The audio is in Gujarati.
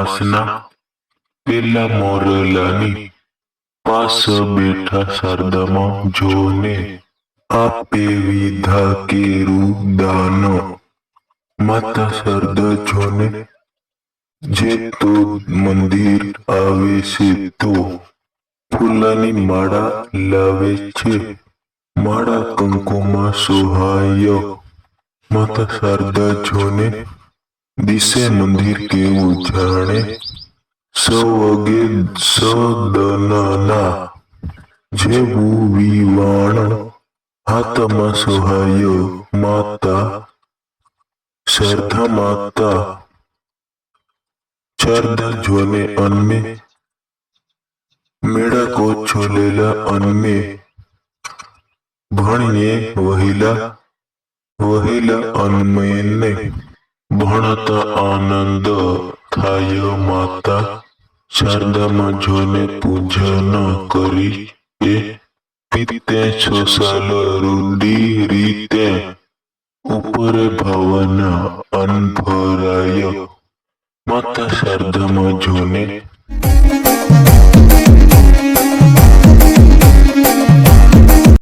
માસના પેલા મોરલાની પાસ બેઠા શારદામાં જોને આપે વિધા કેરું દાન માતા શારદા જોને જે તો મંદિર આવે છે તો ફૂલની માળા લાવે છે માળા કંકુમાં સોહાય માતા શારદા જોને દિશે મંદિર કેવું જાણે સવગે સદનના જેવું વિવાણ હાથમાં સોહાય માતા શારદા માતા શારદા જોને અન્મે મેળકો છોલેલા અન્મે ભણીએ વહેલા અન્મેને ભણતા આનંદ થાય માતા શારદામાં જોને પૂજન કરી એ પિતે 6 સાલ રૂઢી રીતે ઉપર ભાવના અનભરાય માતા શારદામાં જોને